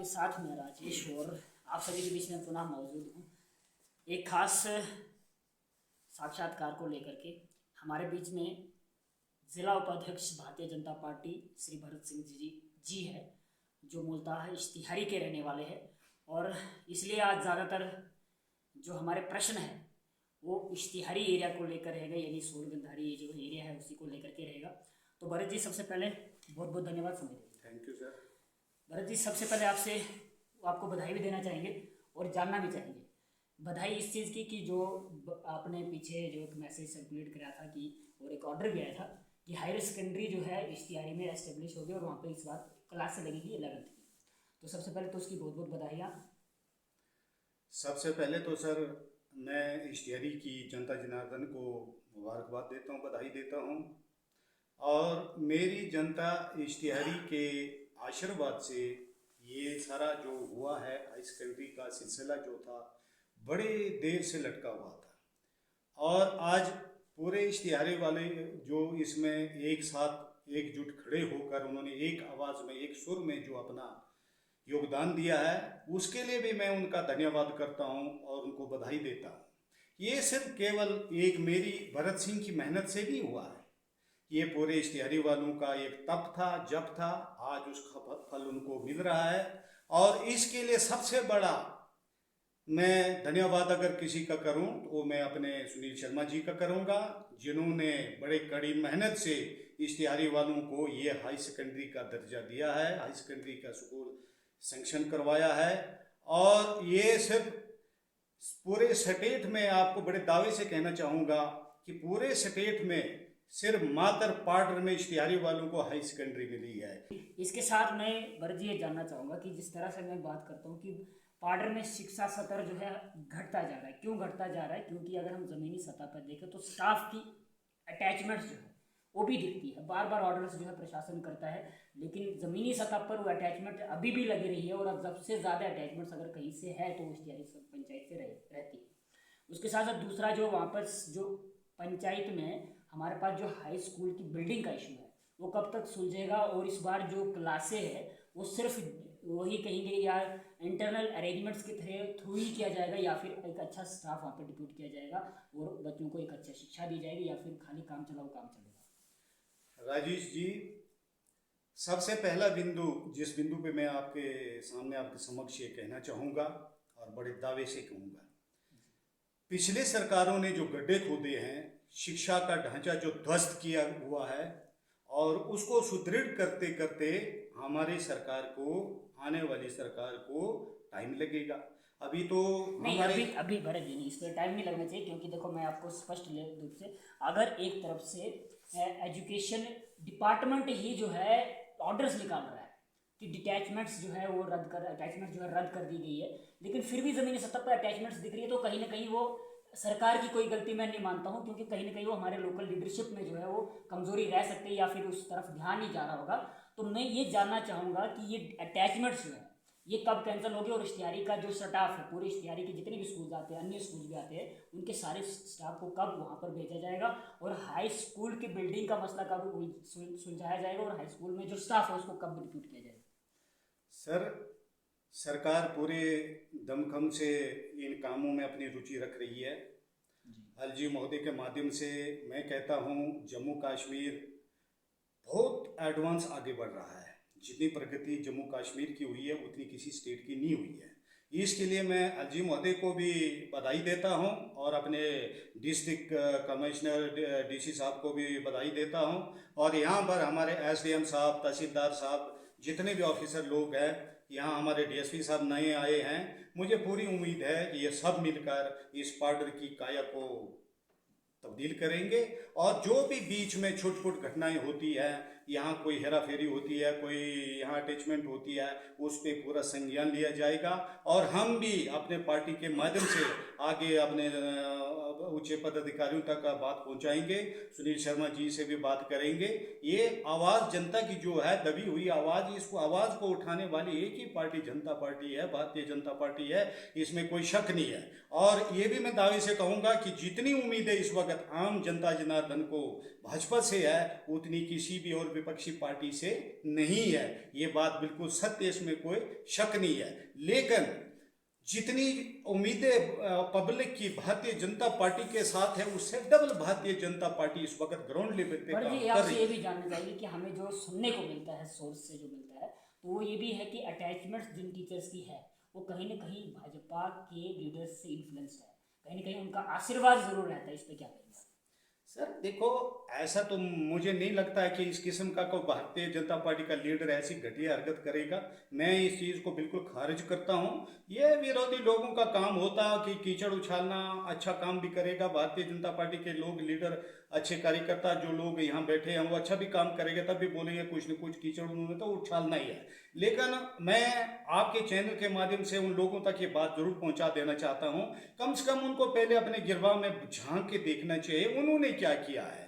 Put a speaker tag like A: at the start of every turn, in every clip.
A: साथ मैं राजेश और आप सभी के बीच में पुनः मौजूद हूँ एक खास साक्षात्कार को लेकर के। हमारे बीच में जिला उपाध्यक्ष भारतीय जनता पार्टी श्री भरत सिंह जी है, जो मूलतः इश्तिहारी के रहने वाले हैं और इसलिए आज ज़्यादातर जो हमारे प्रश्न है वो इश्तिहारी एरिया को लेकर रहेगा, यानी सोलगंधारी जो एरिया है उसी को लेकर के रहेगा। तो भरत जी, सबसे पहले बहुत बहुत धन्यवाद समय देने।
B: Thank you sir.
A: Bharat ji, सबसे पहले आपको बधाई भी देना चाहेंगे और जानना भी चाहेंगे। बधाई इस चीज़ की कि जो आपने पीछे जो एक मैसेज सर्कुलेट कराया था कि और एक ऑर्डर भी आया था कि हायर सेकेंडरी जो है इश्तिहारी में एस्टेब्लिश हो गया और वहाँ पे इस बार क्लास लगेगी 11th की। तो सबसे पहले तो उसकी बहुत बहुत बधाइयाँ।
B: सबसे पहले तो सर मैं इश्तिहारी की जनता जनार्दन को मुबारकबाद देता हूँ, बधाई देता हूँ। और मेरी जनता इश्तिहारी के आशीर्वाद से ये सारा जो हुआ है हाई सेकेंडरी का सिलसिला जो था बड़े देर से लटका हुआ था और आज पूरे इश्तिहारी वाले जो इसमें एक साथ एकजुट खड़े होकर उन्होंने एक आवाज़ में एक सुर में जो अपना योगदान दिया है उसके लिए भी मैं उनका धन्यवाद करता हूं और उनको बधाई देता हूं। ये सिर्फ केवल एक मेरी भरत सिंह की मेहनत से नहीं हुआ है, ये पूरे इश्तिहारी वालों का एक तप था, जप था, आज उसका फल उनको मिल रहा है। और इसके लिए सबसे बड़ा मैं धन्यवाद अगर किसी का करूं तो मैं अपने सुनील शर्मा जी का करूंगा, जिन्होंने बड़े कड़ी मेहनत से इश्तिहारी वालों को ये हाई सेकेंडरी का दर्जा दिया है, हाई सेकेंडरी का स्कूल सैंक्शन करवाया है। और ये सिर्फ पूरे स्टेट में आपको बड़े दावे से कहना चाहूँगा कि पूरे स्टेट में सिर्फ मात्र पार्डर में इश्तिहारी वालों को हाई सेकेंडरी मिली है।
A: इसके साथ मैं भरत जी ये जानना चाहूँगा कि जिस तरह से मैं बात करता हूँ कि पार्डर में शिक्षा स्तर जो है घटता जा रहा है, क्यों घटता जा रहा है? क्योंकि अगर हम ज़मीनी सतह पर देखें तो स्टाफ की अटैचमेंट्स जो है वो भी दिखती है, बार बार ऑर्डर्स जो है प्रशासन करता है, लेकिन ज़मीनी सतह पर वो अटैचमेंट अभी भी लगी रही है। और अब सबसे ज़्यादा अटैचमेंट्स अगर कहीं से है तो इश्तिहारी पंचायत से रहती है। उसके साथ साथ दूसरा जो वहाँ पर जो पंचायत में हमारे पास जो हाई स्कूल की बिल्डिंग का इशू है वो कब तक सुलझेगा? और इस बार जो क्लासें है वो सिर्फ वही कहेंगे या इंटरनल अरेंजमेंट्स के थ्रू ही किया जाएगा, या फिर एक अच्छा स्टाफ वहाँ पर डिप्यूट किया जाएगा और बच्चों को एक अच्छा शिक्षा दी जाएगी, या फिर खाली काम चलेगा?
B: राजेश जी, सबसे पहला बिंदु जिस बिंदु पे मैं आपके सामने आपके समक्ष ये कहना चाहूँगा और बड़े दावे से कहूँगा, पिछले सरकारों ने जो गड्ढे खोदे हैं, शिक्षा का ढांचा जो ध्वस्त किया हुआ है और उसको सुदृढ़ करते करते हमारी सरकार को, आने वाली सरकार को टाइम लगेगा। अभी तो
A: नहीं, अभी भरत जी नहीं, इस पर टाइम नहीं लगना चाहिए, क्योंकि देखो मैं आपको स्पष्ट रूप से, अगर एक तरफ से एजुकेशन डिपार्टमेंट ही जो है ऑर्डर्स निकाल रहा है कि डिटैचमेंट्स जो है वो अटैचमेंट जो है रद्द कर दी गई है, लेकिन फिर भी ज़मीनी सतह पर अटैचमेंट्स दिख रही है, तो कहीं ना कहीं वो सरकार की कोई गलती मैं नहीं मानता हूँ, क्योंकि कहीं ना कहीं वो हमारे लोकल लीडरशिप में जो है वो कमजोरी रह सकती है या फिर उस तरफ ध्यान नहीं जा रहा होगा। तो मैं ये जानना चाहूँगा कि ये अटैचमेंट्स जो है ये कब कैंसिल होगी और इश्तिहारी का जो स्टाफ है, पूरे इश्तिहारी के जितने भी स्कूल आते हैं, अन्य स्कूल भी आते हैं, उनके सारे स्टाफ को कब वहाँ पर भेजा जाएगा और हाई स्कूल की बिल्डिंग का मसला कब सुलझाया जाएगा और हाई स्कूल में जो स्टाफ है उसको कब डिप्यूट किया जाएगा?
B: सर, सरकार पूरे दमखम से इन कामों में अपनी रुचि रख रही है। एलजी महोदय के माध्यम से मैं कहता हूँ जम्मू कश्मीर बहुत एडवांस आगे बढ़ रहा है। जितनी प्रगति जम्मू कश्मीर की हुई है उतनी किसी स्टेट की नहीं हुई है। इसके लिए मैं एलजी महोदय को भी बधाई देता हूं और अपने डिस्ट्रिक्ट कमिश्नर डीसी साहब को भी बधाई देता हूं। और यहाँ पर हमारे एसडीएम साहब, तहसीलदार साहब, जितने भी ऑफिसर लोग हैं, यहाँ हमारे डीएसपी साहब नए आए हैं, मुझे पूरी उम्मीद है कि ये सब मिलकर इस पार्डर की काया को तब्दील करेंगे। और जो भी बीच में छोटी छोटी घटनाएं होती है, यहाँ कोई हेरा फेरी होती है, कोई यहाँ अटैचमेंट होती है, उस पर पूरा संज्ञान लिया जाएगा और हम भी अपने पार्टी के माध्यम से आगे अपने उच्च पदाधिकारियों तक बात पहुंचाएंगे। सुनील शर्मा जी से भी बात करेंगे। ये आवाज़ जनता की जो है दबी हुई आवाज़, इसको आवाज़ को उठाने वाली एक ही पार्टी जनता पार्टी है, भारतीय जनता पार्टी है, इसमें कोई शक नहीं है। और ये भी मैं दावे से कहूँगा कि जितनी उम्मीदें इस वक्त आम जनता जनार्दन को भाजपा से है उतनी किसी भी और विपक्षी पार्टी से नहीं है। ये बात बिल्कुल सत्य, इसमें कोई शक नहीं है। लेकिन जितनी उम्मीदें पब्लिक की भारतीय जनता पार्टी के साथ है, उससे डबल भारतीय जनता पार्टी इस वक्त ग्राउंड लेवल पे काम कर
A: आपसे
B: रही
A: ये
B: है।
A: भी जानना चाहिए कि हमें जो सुनने को मिलता है, सोर्स से जो मिलता है, तो वो ये भी है कि अटैचमेंट्स जिन टीचर्स की है वो कहीं ना कहीं भाजपा के लीडर्स से इन्फ्लुएंस्ड है, कहीं ना कहीं उनका आशीर्वाद जरूर रहता है। इस पे क्या कहेंगे?
B: सर देखो, ऐसा तो मुझे नहीं लगता है कि इस किस्म का कोई भारतीय जनता पार्टी का लीडर ऐसी घटिया हरकत करेगा। मैं इस चीज़ को बिल्कुल खारिज करता हूँ। ये विरोधी लोगों का काम होता कि कीचड़ उछालना, अच्छा काम भी करेगा भारतीय जनता पार्टी के लोग, लीडर, अच्छे कार्यकर्ता जो लोग यहाँ बैठे हैं वो अच्छा भी काम करेंगे, तब भी बोलेंगे कुछ न कुछ कीचड़ उन्होंने तो उछालना ही है। लेकिन मैं आपके चैनल के माध्यम से उन लोगों तक ये बात जरूर पहुंचा देना चाहता हूं, कम से कम उनको पहले अपने गिरबान में झांक के देखना चाहिए उन्होंने क्या किया है।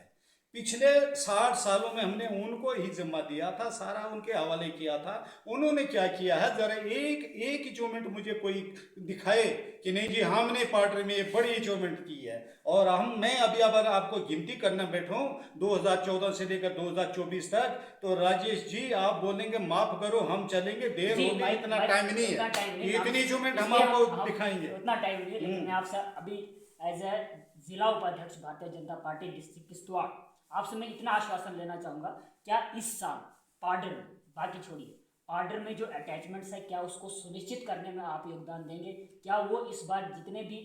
B: पिछले 60 सालों में हमने उनको ही जिम्मा दिया था, सारा उनके हवाले किया था। उन्होंने क्या किया है, जरा एक एक अचीवमेंट मुझे कोई दिखाए कि नहीं जी हमने पार्टी में एक बड़ी अचीवमेंट की है। और मैं अभी अगर आपको गिनती करना बैठूं 2014 से लेकर 2024 तक, तो राजेश जी आप बोलेंगे माफ करो हम चलेंगे, देर हो गई, इतना टाइम नहीं है, इतनी अचीवमेंट हम आपको दिखाएंगे।
A: उतना टाइम नहीं है, लेकिन मैं आपसे अभी एज ए जिला उपाध्यक्ष भारतीय जनता पार्टी डिस्ट्रिक्ट किश्तवाड़ आपसे मैं इतना आश्वासन लेना चाहूंगा, क्या इस साल पार्डर, बाकी छोड़िए, पार्डर में जो अटैचमेंट्स है क्या उसको सुनिश्चित करने में आप योगदान देंगे? क्या वो इस बार जितने भी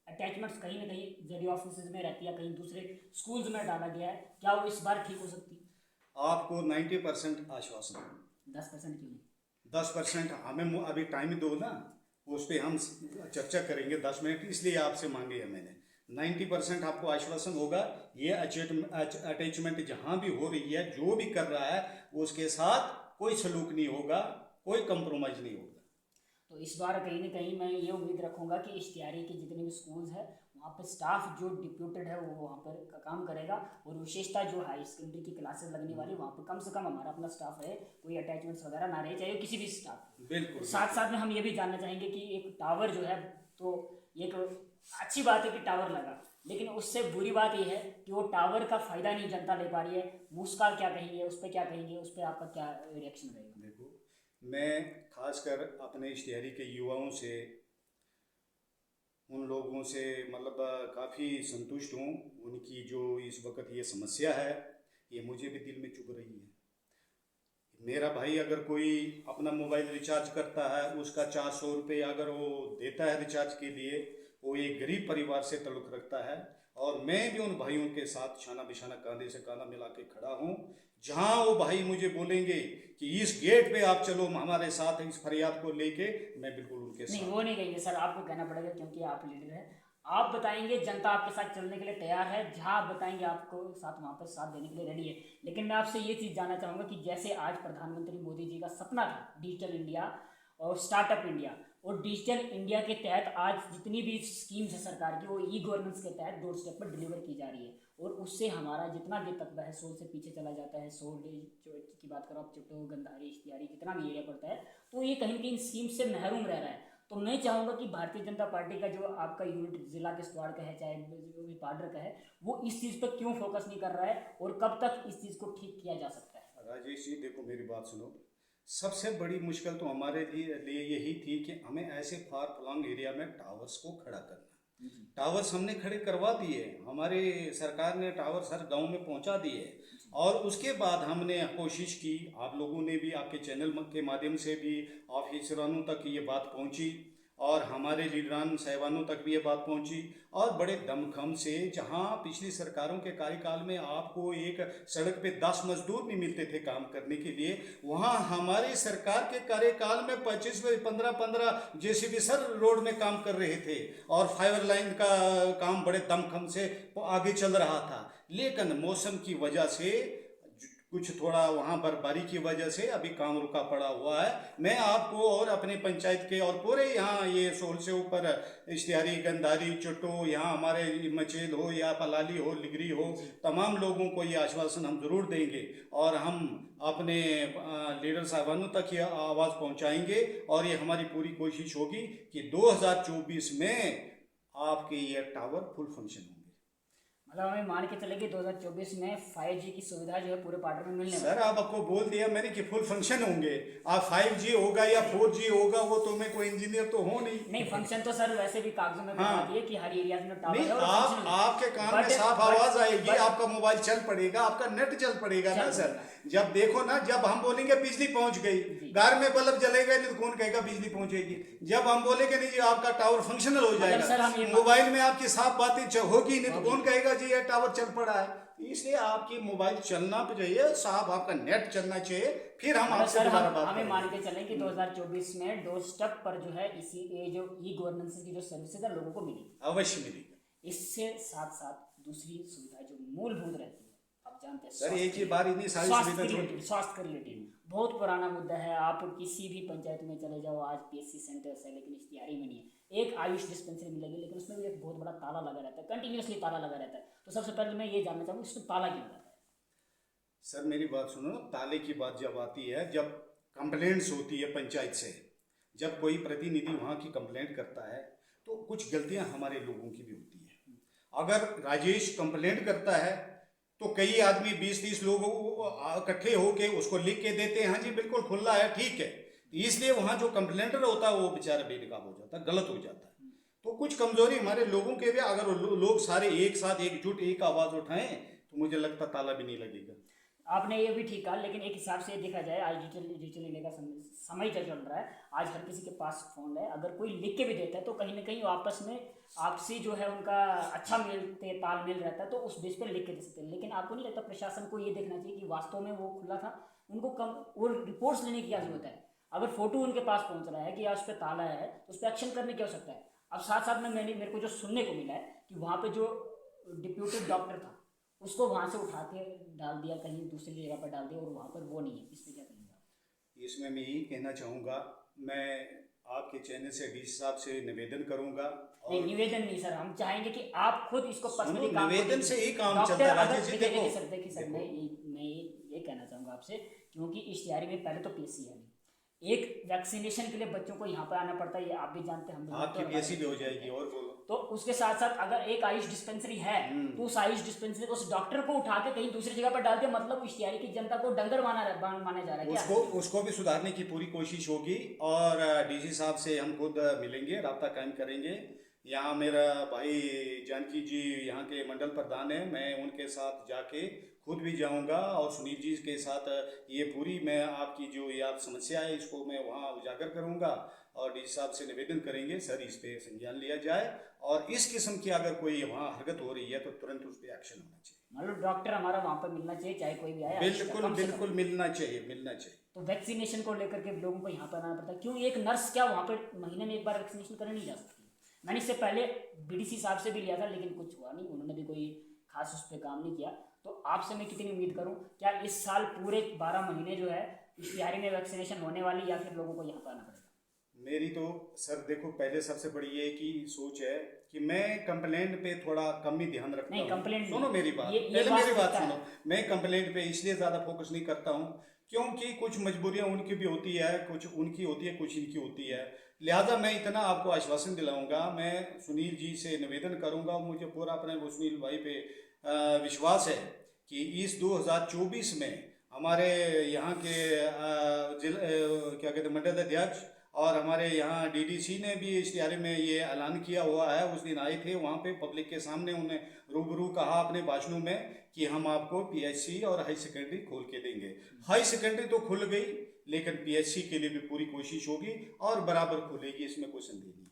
A: अटैचमेंट्स कहीं ना कहीं जेडी ऑफिस में रहती है, कहीं दूसरे स्कूल्स में डाला गया है, क्या वो इस बार ठीक हो सकती है?
B: आपको 90% आश्वासन,
A: 10% क्यों नहीं?
B: 10% हमें अभी टाइम दो ना, उस पर हम चर्चा करेंगे 10 मिनट, इसलिए आपसे मांगे है मैंने। 90% आपको आश्वासन होगा। ये अटैचमेंट जहाँ भी हो रही है, जो भी कर रहा है उसके साथ कोई सलूक नहीं होगा, कोई कंप्रोमाइज नहीं होगा।
A: तो इस बार कहीं ना कहीं मैं ये उम्मीद रखूंगा कि इश्तिहारी के जितने भी स्कूल्स हैं वहाँ पर स्टाफ जो डिप्यूटेड है वो वहाँ पर काम करेगा, और विशेषता जो हाई सेकेंडरी की क्लासेस लगने वाली वहाँ पर कम से कम हमारा अपना स्टाफ रहे, कोई अटैचमेंट्स वगैरह ना रहे, चाहे किसी भी स्टाफ।
B: बिल्कुल।
A: साथ साथ में हम ये भी जानना चाहेंगे कि एक टावर जो है, तो एक अच्छी बात है कि टावर लगा, लेकिन उससे बुरी बात यह है कि वो टावर का फायदा नहीं जनता ले पा रही है। मुस्का क्या कहेंगे उस पर, क्या कहेंगे उस पर, आपका क्या रिएक्शन रहेगा?
B: देखो, मैं खासकर अपने इश्तिहारी के युवाओं से, उन लोगों से मतलब काफ़ी संतुष्ट हूँ। उनकी जो इस वक्त ये समस्या है ये मुझे भी दिल में चुभ रही है। मेरा भाई अगर कोई अपना मोबाइल रिचार्ज करता है, उसका 400 रुपये अगर वो देता है रिचार्ज के लिए, वो एक गरीब परिवार से ताल्लुक़ रखता है। और मैं भी उन भाइयों के साथ शाना बिशाना कांधे से कांधा मिला के खड़ा हूँ। जहाँ वो भाई मुझे बोलेंगे कि इस गेट पे आप चलो हमारे साथ इस फरियाद को लेके, मैं बिल्कुल उनके साथ।
A: नहीं, वो नहीं कहेंगे सर, आपको कहना पड़ेगा क्योंकि आप लीडर हैं। आप बताएंगे, जनता आपके साथ चलने के लिए तैयार है, जहां आप बताएंगे आपको साथ वहां पर साथ देने के लिए रेडी है। लेकिन मैं आपसे ये चीज़ जानना चाहूँगा कि जैसे आज प्रधानमंत्री मोदी जी का सपना था डिजिटल इंडिया और स्टार्टअप इंडिया, और डिजिटल इंडिया के तहत आज जितनी भी स्कीम्स है सरकार की वो ई गवर्नेंस के तहत डोर स्टेप पर डिलीवर की जा रही है, और उससे हमारा जितना भी तकबा है सोल से पीछे चला जाता है। सोल की बात करो आप, चिट्टो, गंधारी, इश्तिहारी, जितना भी एरिया पड़ता है, तो ये कहीं ना कहीं स्कीम से महरूम रह रहा है। तो मैं चाहूँगा कि भारतीय जनता पार्टी का जो आपका यूनिट जिला के किश्तवाड़ का है, चाहे जो भी पार्डर का है, वो इस चीज़ पर क्यों फोकस नहीं कर रहा है, और कब तक इस चीज़ को ठीक किया जा सकता है?
B: राजेश जी देखो, मेरी बात सुनो। सबसे बड़ी मुश्किल तो हमारे लिए यही थी कि हमें ऐसे फार फ्लंग एरिया में टावर्स को खड़ा करना। टावर्स हमने खड़े करवा दिए, हमारे सरकार ने टावर्स हर गांव में पहुंचा दिए। और उसके बाद हमने कोशिश की, आप लोगों ने भी, आपके चैनल के माध्यम से भी ऑफिसरानों तक ये बात पहुंची, और हमारे लीडरान साहिबानों तक भी ये बात पहुंची। और बड़े दमखम से, जहां पिछली सरकारों के कार्यकाल में आपको एक सड़क पे 10 मजदूर नहीं मिलते थे काम करने के लिए, वहां हमारी सरकार के कार्यकाल में 25 में 15 जेसीबी सर रोड में काम कर रहे थे, और फाइबर लाइन का काम बड़े दमखम से आगे चल रहा था। लेकिन मौसम की वजह से, कुछ थोड़ा वहाँ बर्फबारी की वजह से अभी काम रुका पड़ा हुआ है। मैं आपको और अपने पंचायत के और पूरे यहाँ ये सोल से ऊपर इश्तिहारी, गंधारी, चुट्टो, यहाँ हमारे मचेल हो या पलाली हो, लिगरी हो, तमाम लोगों को ये आश्वासन हम ज़रूर देंगे, और हम अपने लीडर साहबानों तक ये आवाज़ पहुँचाएंगे। और ये हमारी पूरी कोशिश होगी कि 2024 में आपके ये टावर फुल फंक्शन होंगे।
A: मतलब हमें मान के चले कि 2024 में 5G की सुविधा जो है पूरे पार्टर में मिलने वाली
B: सर आप आपको बोल दिया मैंने कि फुल फंक्शन होंगे। आप 5G होगा या 4G होगा वो तो मैं कोई इंजीनियर तो हो नहीं।
A: नहीं, फंक्शन तो सर वैसे भी कागजों में
B: हाँ।
A: बता दिए कि हर एरिया में टावर
B: नहीं
A: है और
B: आप
A: फंक्शन
B: आपके कान में साफ आवाज आएगी, आपका मोबाइल चल पड़ेगा, आपका नेट चल पड़ेगा ना सर। जब देखो ना, जब हम बोलेंगे बिजली पहुंच गई, घर में बल्ब जलेगा नहीं तो कौन कहेगा बिजली पहुंचेगी। जब हम बोलेंगे नहीं जी आपका टावर फंक्शनल हो
A: सर हम
B: जाएगा,
A: ये
B: मोबाइल में आपकी साफ बातें होगी नहीं तो कौन कहेगा जी ये टावर चल पड़ा है। इसलिए आपकी मोबाइल चलना चाहिए, साफ आपका नेट चलना चाहिए, फिर हम आपसे
A: सर
B: दोबारा बात
A: हमें
B: करेंगे।
A: मान के चलें कि 2024 में डोर स्टेप पर जो है इसी ये जो ई गवर्नेंस की जो सर्विसेज है लोगों को मिली,
B: अवश्य मिलेगी।
A: इससे साथ साथ दूसरी सुविधा जो मूलभूत रहती है, आप जानते हैं
B: सर एक ही बार इतनी सारी सुविधा
A: स्वास्थ्य के रिलेटेड बहुत पुराना मुद्दा है। आप किसी भी पंचायत में चले जाओ, आज PSC सेंटर्स है लेकिन इश्तिहारी में नहीं है। एक आयुष डिस्पेंसरी मिलेगी लेकिन उसमें भी एक बहुत बड़ा ताला लगा रहता है, कंटिन्यूसली ताला लगा रहता है। तो सबसे पहले मैं ये जानना चाहूँगा इसमें ताला क्यों लगा है?
B: सर मेरी बात सुनो, ताले की बात जब आती है, जब कंप्लेंट्स होती है पंचायत से, जब कोई प्रतिनिधि वहाँ की कंप्लेंट करता है तो कुछ गलतियाँ हमारे लोगों की भी होती है। अगर राजेश कंप्लेंट करता है तो कई आदमी 20-30 लोग इकट्ठे होके उसको लिख के देते हैं, हाँ जी बिल्कुल खुला है ठीक है। इसलिए वहाँ जो कंप्लेंटर होता है वो बेचारा बेनकाब हो जाता है, गलत हो जाता है। तो कुछ कमजोरी हमारे लोगों के भी, अगर लोग सारे एक साथ एकजुट एक आवाज उठाएं तो मुझे लगता ताला भी नहीं लगेगा।
A: आपने ये भी ठीक कहा, लेकिन एक हिसाब से देखा जाए आज डिजिटल इंडिया का समय चल रहा है। आज हर किसी के पास फोन है, अगर कोई लिख के भी देता है तो कहीं ना कहीं आपस में आपसी जो है उनका अच्छा मिलते तालमेल रहता है, तो उस बेस पर लिख के दे सकते हैं। लेकिन आपको नहीं लगता प्रशासन को ये देखना चाहिए कि वास्तव में वो खुला था, उनको कम वो रिपोर्ट्स लेने की क्या जरूरत है? अगर फोटो उनके पास पहुंच रहा है कि यार उस पर ताला है तो उस पर एक्शन करने की आवश्यकता है। अब साथ साथ में मेरे को जो सुनने को मिला है कि वहाँ पे जो डिप्यूटेड डॉक्टर था उसको वहाँ से उठा के डाल दिया, कहीं दूसरी जगह पर डाल दिया और वहाँ पर वो नहीं है। इस पर क्या कहेंगे?
B: इसमें मैं यही कहना चाहूँगा, मैं आपके चैनल से डीसी साहब से निवेदन करूँगा।
A: नहीं निवेदन नहीं सर, हम चाहेंगे कि आप खुद इसको पर्सनली
B: निवेदन से ही काम चलता है राजेश जी। देखो
A: सर मैं ये कहना चाहूँगा आपसे, क्योंकि इश्तिहारी में पहले तो PSC है, एक वैक्सीनेशन के लिए बच्चों को यहाँ पर आना पड़ता है, ये आप भी जानते हैं, हम
B: आपकी PSC भी हो जाएगी। और बोलो।
A: तो उसके साथ साथ अगर एक आयुष डिस्पेंसरी है तो उस आयुष डिस्पेंसरी को उस डॉक्टर को उठा के कहीं दूसरी जगह पर डाल के, मतलब इश्तिहारी की जनता को डंगर माना जा रहा है।
B: उसको भी सुधारने की पूरी कोशिश होगी और डीसी साहब से हम खुद मिलेंगे, राब्ता कायम करेंगे। यहाँ मेरा भाई जानकी जी यहाँ के मंडल प्रधान है, मैं उनके साथ जाके खुद भी जाऊंगा और सुनील जी के साथ ये पूरी मैं आपकी जो ये आप समस्या है इसको मैं वहाँ उजागर करूंगा और डीसी साहब से निवेदन करेंगे सर इस पे संज्ञान लिया जाए और इस किस्म की अगर कोई वहाँ हरकत हो रही है तो तुरंत उस पर एक्शन होना चाहिए।
A: मतलब डॉक्टर हमारा वहाँ पर मिलना चाहिए, चाहे कोई भी आए।
B: बिल्कुल मिलना चाहिए।
A: तो वैक्सीनेशन को लेकर के लोगों को यहाँ पर आना पड़ता है क्यों? एक नर्स क्या वहाँ पर महीने में एक बार वैक्सीनेशन करने नहीं जा सकती? मैंने इससे पहले BDC साहब से भी लिया था लेकिन कुछ हुआ नहीं, उन्होंने भी कोई खास उस पर काम नहीं किया। तो आपसे मैं कितनी उम्मीद करूँ, क्या इस साल पूरे 12 महीने जो है इश्तिहारी में वैक्सीनेशन होने वाली या फिर लोगों को यहाँ पर आना पड़ेगा?
B: मेरी तो सर देखो पहले सबसे बड़ी ये की सोच है कि मैं कंप्लेंट पे थोड़ा कम ही ध्यान रखता हूँ।
A: कंप्लेंट
B: सुनो मेरी बात, पहले मेरी बात सुनो। मैं कंप्लेंट पे इसलिए ज़्यादा फोकस नहीं करता हूँ क्योंकि कुछ मजबूरियाँ उनकी भी होती है, कुछ उनकी होती है, कुछ इनकी होती है। लिहाजा मैं इतना आपको आश्वासन दिलाऊंगा, मैं सुनील जी से निवेदन करूंगा, मुझे पूरा अपने वो सुनील भाई पे विश्वास है कि इस 2024 में हमारे यहाँ के क्या कहते हैं मंडल अध्यक्ष और हमारे यहाँ DDC ने भी इश्तिहारी में ये ऐलान किया हुआ है। उस दिन आए थे वहाँ पे पब्लिक के सामने, उन्हें रूबरू कहा अपने भाषणों में कि हम आपको PHC और हाई सेकेंडरी खोल के देंगे। हाई सेकेंडरी तो खुल गई लेकिन PHC के लिए भी पूरी कोशिश होगी और बराबर खुलेगी, इसमें कोई संदेह नहीं है।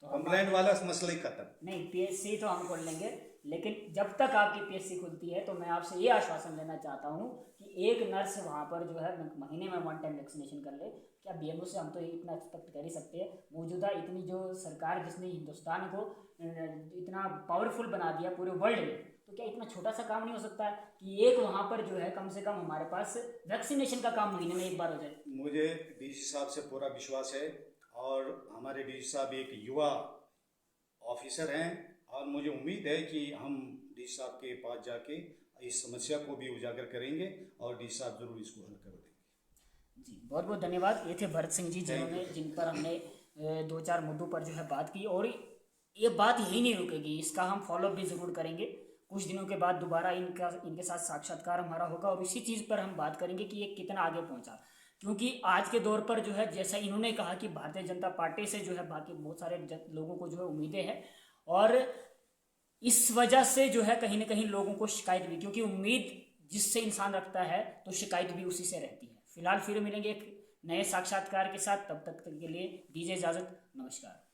B: तो कंप्लेंट वाला मसला ही खत्म।
A: नहीं PHC तो हम खोल लेंगे, लेकिन जब तक आपकी PHC खुलती है तो मैं आपसे ये आश्वासन लेना चाहता हूँ कि एक नर्स वहाँ पर जो है महीने में 1 टाइम वैक्सीनेशन कर ले। क्या BMO से हम तो इतना एक्सपेक्ट कर ही सकते हैं। मौजूदा इतनी जो सरकार जिसने हिंदुस्तान को इतना पावरफुल बना दिया पूरे वर्ल्ड में, तो क्या इतना छोटा सा काम नहीं हो सकता है कि एक वहाँ पर जो है कम से कम हमारे पास वैक्सीनेशन का काम महीने में एक बार हो जाए?
B: मुझे DC साहब से पूरा विश्वास है और हमारे DC साहब एक युवा ऑफिसर हैं और मुझे उम्मीद है कि हम DC साहब के पास जाके इस समस्या को भी उजागर करेंगे और DC साहब जरूर इसको हल कर देंगे।
A: जी बहुत बहुत धन्यवाद। ये थे भरत सिंह जी जिन पर हमने 2-4 मुद्दों पर जो है बात की और ये बात यही नहीं रुकेगी, इसका हम फॉलोअप भी ज़रूर करेंगे। कुछ दिनों के बाद दोबारा इनके साथ साक्षात्कार हमारा होगा और इसी चीज़ पर हम बात करेंगे कि ये कितना आगे पहुंचा। क्योंकि आज के दौर पर जो है, जैसा इन्होंने कहा कि भारतीय जनता पार्टी से जो है बाकी बहुत सारे लोगों को जो है उम्मीदें हैं, और इस वजह से जो है कहीं ना कहीं लोगों को शिकायत भी, क्योंकि उम्मीद जिससे इंसान रखता है तो शिकायत भी उसी से रहती है। फिलहाल फिर मिलेंगे एक नए साक्षात्कार के साथ, तब तक के लिए दीजिए इजाज़त, नमस्कार।